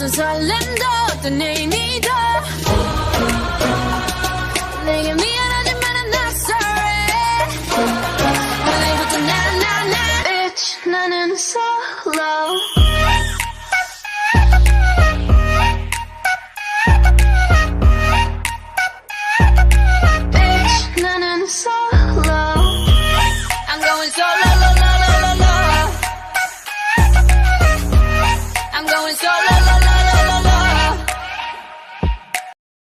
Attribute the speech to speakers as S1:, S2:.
S1: 어떤 설렘도 어떤 의미도 내게 미안하지만 I'm not sorry 오늘부터 나 Bitch 나는 solo